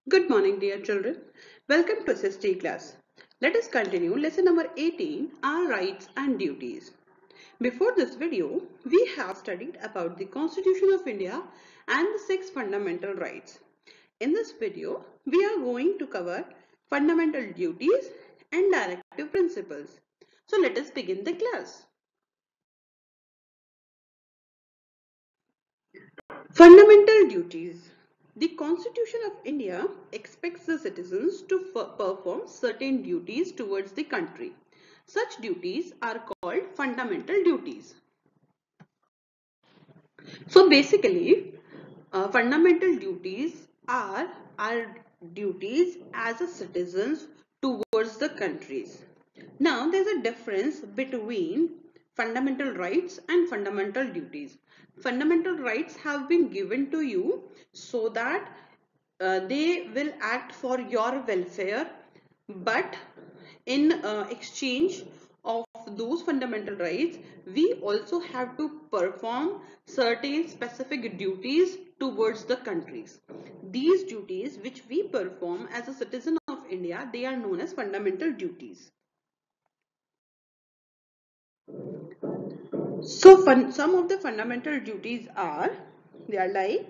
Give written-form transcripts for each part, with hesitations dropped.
Good morning, dear children. Welcome to SST class. Let us continue lesson number 18, our rights and duties. Before this video, we have studied about the Constitution of India and the 6 fundamental rights. In this video, we are going to cover fundamental duties and directive principles. So let us begin the class. Fundamental duties. The Constitution of India expects the citizens to perform certain duties towards the country. Such duties are called fundamental duties. So basically, fundamental duties are our duties as a citizens towards the countries. Now there's a difference between fundamental rights and fundamental duties. Fundamental rights have been given to you so that they will act for your welfare, but in exchange of those fundamental rights, we also have to perform certain specific duties towards the countries. These duties which we perform as a citizen of India, they are known as fundamental duties. So some of the fundamental duties are, they are like,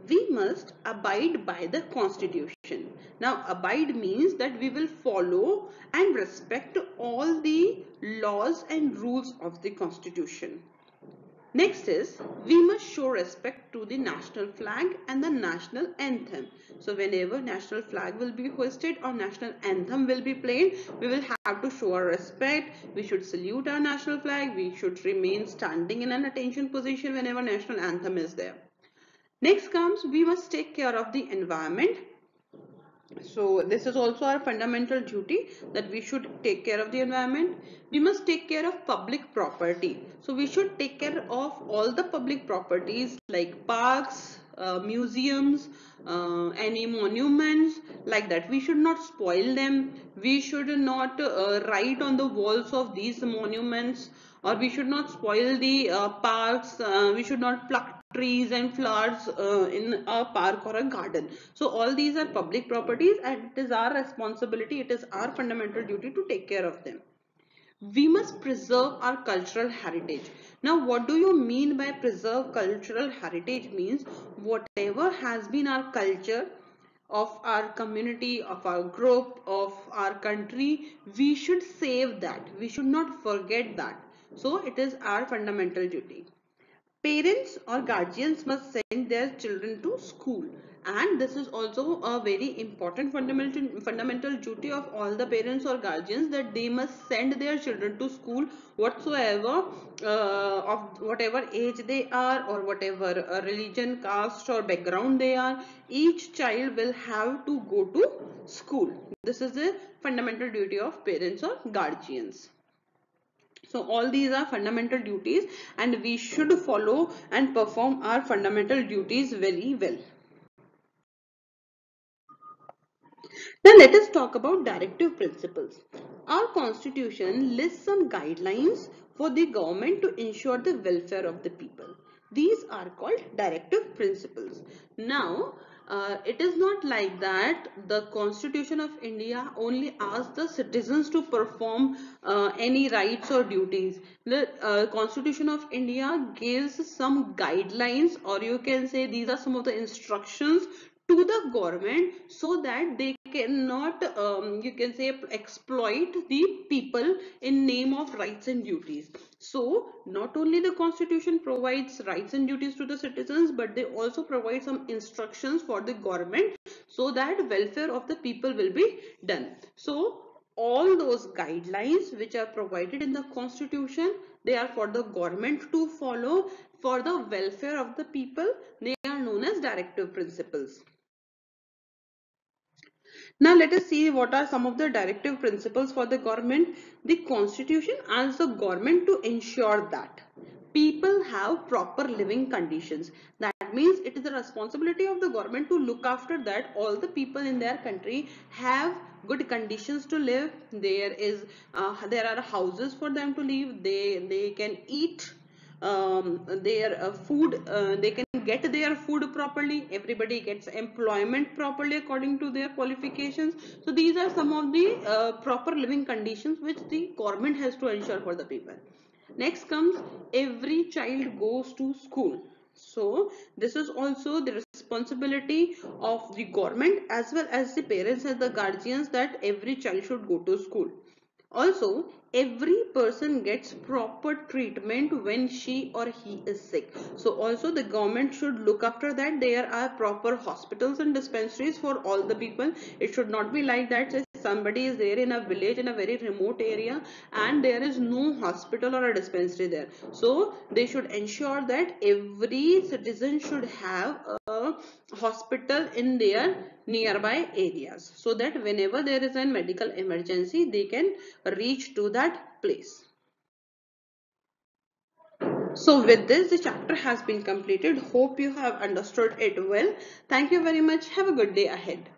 we must abide by the constitution. Now abide means that we will follow and respect all the laws and rules of the constitution. Next is, we must show respect to the national flag and the national anthem. So whenever national flag will be hoisted or national anthem will be played, we will have to show our respect. We should salute our national flag. We should remain standing in an attention position whenever national anthem is there. Next comes, we must take care of the environment. So this is also our fundamental duty, that we should take care of the environment. We must take care of public property. So we should take care of all the public properties like parks, museums, any monuments like that. We should not spoil them. We should not write on the walls of these monuments, or we should not spoil the parks. We should not pluck trees and flowers in a park or a garden. So all these are public properties and it is our responsibility, it is our fundamental duty to take care of them. We must preserve our cultural heritage. Now what do you mean by preserve cultural heritage? Means whatever has been our culture of our community, of our group, of our country, we should save that. We should not forget that. So it is our fundamental duty. Parents or guardians must send their children to school, and this is also a very important fundamental duty of all the parents or guardians, that they must send their children to school whatsoever, of whatever age they are or whatever religion, caste or background they are. Each child will have to go to school. This is the fundamental duty of parents or guardians. So all these are fundamental duties and we should follow and perform our fundamental duties very well. Now let us talk about directive principles. Our constitution lists some guidelines for the government to ensure the welfare of the people. These are called directive principles. Now, it is not like that the Constitution of India only asks the citizens to perform any rights or duties. The Constitution of India gives some guidelines, or you can say these are some of the instructions to the government, so that they cannot you can say exploit the people in name of rights and duties. So not only the constitution provides rights and duties to the citizens, but they also provide some instructions for the government so that welfare of the people will be done. So all those guidelines which are provided in the constitution, they are for the government to follow for the welfare of the people. They are known as directive principles. Now let us see what are some of the directive principles for the government. The constitution asks the government to ensure that people have proper living conditions. That means it is the responsibility of the government to look after that all the people in their country have good conditions to live. There are houses for them to live. They can eat their food, they can get their food properly, everybody gets employment properly according to their qualifications. So these are some of the proper living conditions which the government has to ensure for the people. Next comes every child goes to school. So this is also the responsibility of the government as well as the parents and the guardians, that every child should go to school. Also, every person gets proper treatment when she or he is sick. So also the government should look after that. There are proper hospitals and dispensaries for all the people. It should not be like that if somebody is there in a village, in a very remote area, and there is no hospital or a dispensary there. So they should ensure that every citizen should have a hospital in their nearby areas, so that whenever there is a medical emergency, they can reach to that place. So with this, the chapter has been completed. Hope you have understood it well. Thank you very much. Have a good day ahead.